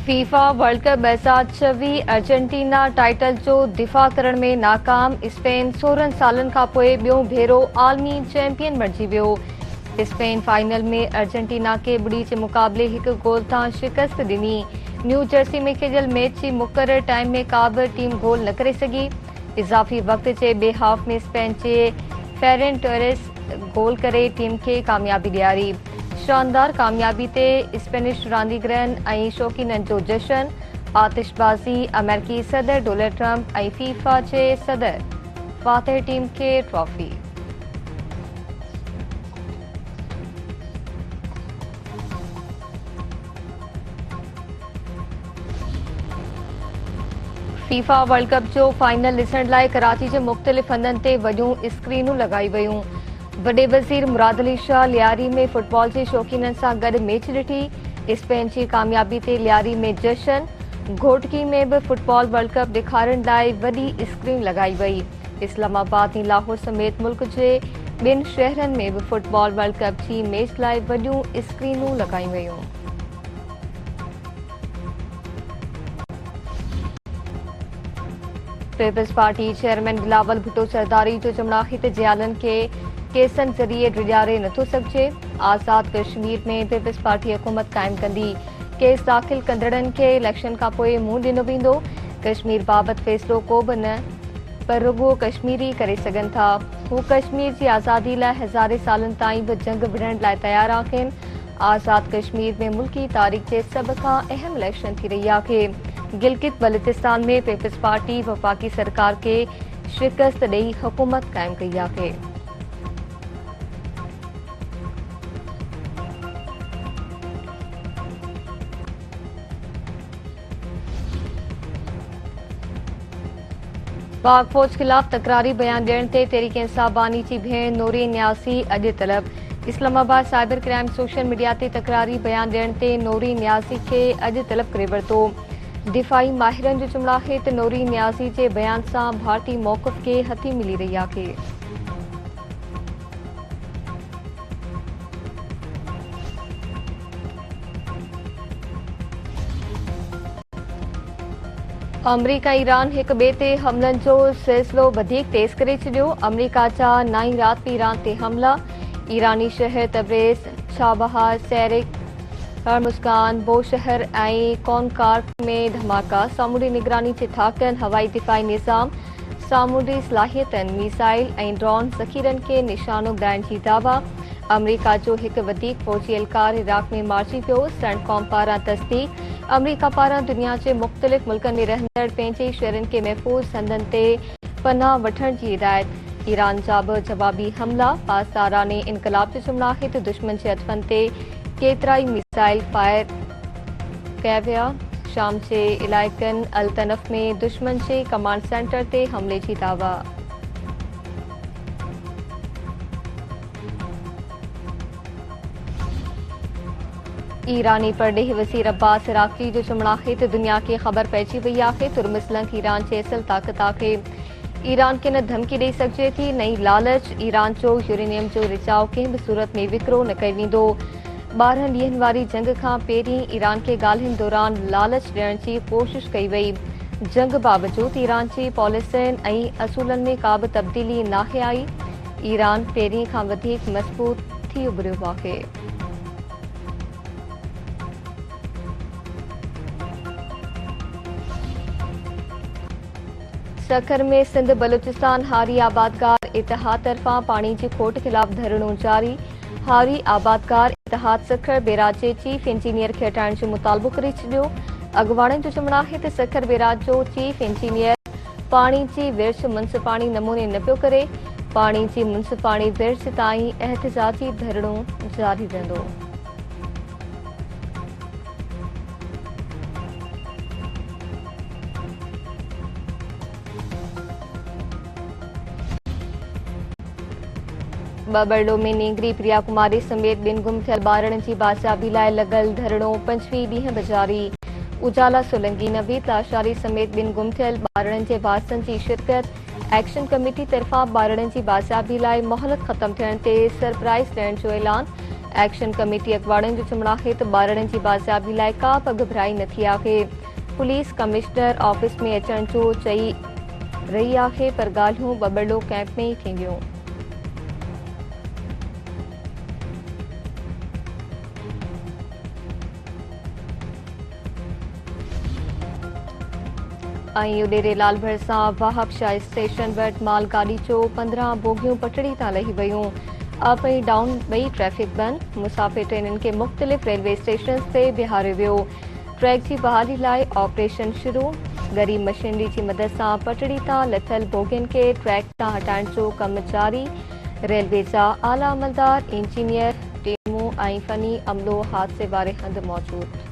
FIFA world cup 2026 Argentina title जो दिफ़ा करण में नाकाम। स्पेन 16 सालन खां पोइ ॿियों भेरो आलमी चैंपियन बणिजी वियो। स्पेन फाइनल में अर्जेंटीना खे 2 जे मुक़ाबले 1 गोल तां शिकस्त ॾिनी। न्यू जर्सी में खेॾियल मैच जी मुक़रर टाइम में का बि टीम गोल न करे सघी। इज़ाफ़ी वक़्त जे ॿिए हाफ में स्पेन जे फेरन टोरेस गोल करे टीम खे कामयाबी ॾियारी। शानदार कामयाबी ते स्पेनिश रांदीगरनि ऐं शौक़ीननि जो जशन। आतिशबाज़ी अमेरिकी सदर डोनाल्ड ट्रंप ऐं फीफा जे सदर फातिह टीम खे ट्रॉफी। फीफा वर्ल्ड कप जो फाइनल ॾिसण लाइ कराची जे मुख़्तलिफ़ हंधनि ते वॾियूं स्क्रीनूं लॻाई वयूं। वॾे वज़ीर मुराद अली शाह लियारी में फुटबॉल जे शौक़ीननि सां गॾु मैच ॾिठी। स्पेन जी कामयाबी ते लियारी में जशन। घोटकी में बि फुटबॉल वर्ल्ड कप ॾेखारण लाइ वॾी स्क्रीन लॻाई वई। इस्लामाबाद ऐं लाहौर समेत मुल्क जे ॿिनि शहरनि में बि फुटबॉल वर्ल्ड कप जी मैच लाइ वॾियूं स्क्रीनूं लॻायूं वयूं। Peoples Party chairman Bilawal Bhutto सरदारी जो चवणु आहे त जयालनि खे केसनि ज़रिए डिॼारे नथो सघिजे। आज़ाद कश्मीर में पीपल्स पार्टी हुकूमत क़ाइमु कंदी। केस दाख़िल कंदड़नि खे इलेक्शन खां पोइ मुंहुं ॾिनो वेंदो। कश्मीर बाबति फ़ैसिलो को बि न, पर रुॻो कश्मीरी करे सघनि था। हू कश्मीर जी आज़ादी लाइ हज़ारे सालनि ताईं बि जंग विढ़ण लाइ तयारु आहिनि। आज़ाद कश्मीर में मुल्की तारीख़ जे सभ खां अहम इलेक्शन थी रही आहे। गिलगित बल्तिस्तान में पीपल्स पार्टी वफ़ाक़ी सरकार खे शिकस्त ॾेई हुकूमत क़ाइमु कई आहे। पाक फौज खिलाफ तकरारी बयान ॾियण ते तहरीक इंसाफ बानी जी भेण नूरी न्यासी अॼु तलब। Islamabad cyber crime social media ते तकरारी बयान ॾियण ते नूरी न्यासी खे अॼु तलब करे वरितो। दिफ़ाई माहिरनि जो चवणु आहे त नूरी न्यासी जे बयान सां भारतीय मौक़िफ़ खे हथी मिली रही आहे। अमरीका ईरान हिक ॿिए ते हमलनि जो सिलसिलो वधीक तेज़ करे छॾियो। अमरीका जा 9 रात बि ईरान ते हमला। ईरानी शहर तब्रेज़, छाबहार, सैरिक, हरमुज़गान, बोशहर ऐं कोनकार्क में धमाका। सामूंडी निगरानी जे थाकनि, हवाई दिफ़ाई निज़ाम, सामूंडी सलाहियतनि, मिसाइल ऐं ड्रोन ज़ख़ीरनि खे निशानो बणाइण जी दावा। अमरीका जो हिकु वधीक फ़ौजी एहलकार इराक़ में मारिजी वियो। सेंटकॉम पारां तस्दीक़। अमरीका पारां दुनिया जे मुख़्तलिफ़ मुल्कनि में रहंदड़ पंहिंजे शहरनि खे महफ़ूज़ हंधनि ते पनाह वठण जी हिदायत। ईरान जा बि जवाबी हमला। पासदाराने इनक़लाब जो चवणु आहे त दुश्मन जे हथनि ते केतिराई मिसाइल फायर कया विया। शाम जे इलाइक़नि अल-तनफ़ में दुश्मन जे कमांड सेंटर ते हमले जी दावा। ईरानी परॾेही वज़ीर अब्बास इराक़ी जो चवणु आहे त दुनिया खे ख़बर पइजी वई आहे त मुस्लिम ईरान जी असल ताक़त आहे। ईरान खे न धमकी ॾेई सघिजे थी, न ई लालच। ईरान जो यूरेनियम जो रिचाउ कंहिं बि सूरत में विकिरो न कयो वेंदो। 12 ॾींहनि वारी जंग खां पहिरीं ईरान खे ॻाल्हियुनि दौरान लालच ॾियण जी कोशिश कई वई। जंग बावजूदि ईरान जी पॉलिसियुनि ऐं असूलनि में का बि तब्दीली नाहे आई। ईरान पहिरीं खां वधीक मज़बूत थी उभरियो आहे। सखर में सिंध बलूचिस्तान हारी आबादगार इतिहाद तरफ़ां पाणी जी खोट ख़िलाफ़ धरणो जारी। हारी आबादगार इतिहाद सखर बैराज जे चीफ इंजीनियर खे हटाइण जो मुतालबो करे छॾियो। अॻवाणनि जो चवणु आहे त सखर बैराज जो चीफ इंजीनियर पाणी जी विर्छ मुंसिपाणी नमूने न पियो करे। पाणी जी मुंसिपाणी विर्छ ताईं एहतिजाजी धरणो जारी रहंदो। बबरडो में नींगरी प्रिया कुमारी समेत ॿिनि गुम थियल ॿारनि जी बाज़ियाबी लाइ लॻल धरणो 25 ॾींहं बि जारी। उजाला सोलंकी नवीद लाशारी समेत ॿिनि गुम थियल ॿारनि जे वारसनि जी शिरकत। एक्शन कमेटी तरफ़ां ॿारनि जी बाज़ियाबी लाइ मोहलत ख़त्म थियण ते सरप्राइज़ ॾियण जो ऐलान। एक्शन कमेटी अखबाड़नि जो चवणु आहे त ॿारनि जी बाज़ियाबी लाइ का बि घबराई नथी आहे। पुलिस कमिश्नर ऑफिस में अचण जो चई रही आहे, पर ॻाल्हियूं बबड़ो कैंप में ई थींदियूं। उडेरे लाल भरसां वाहबशाह स्टेशन वटि मालगाड़ी जो 15 बोगियूं पटड़ी तां लही वयूं। अप ऐं डाउन ॿई ट्रैफ़िक बंदि। मुसाफ़िर ट्रेनुनि खे मुख़्तलिफ़ रेलवे स्टेशन ते बीहारियो वियो। ट्रैक जी बहाली लाइ ऑपरेशन शुरू। ॻरी मशीनरी जी मदद सां पटड़ी तां लथल बोगियुनि खे ट्रैक तां हटाइण जो कमु जारी। रेलवे जा आला अमलदार, इंजीनियर, टीमूं ऐं फ़नी अमलो हादसे वारे हंधि मौजूदु।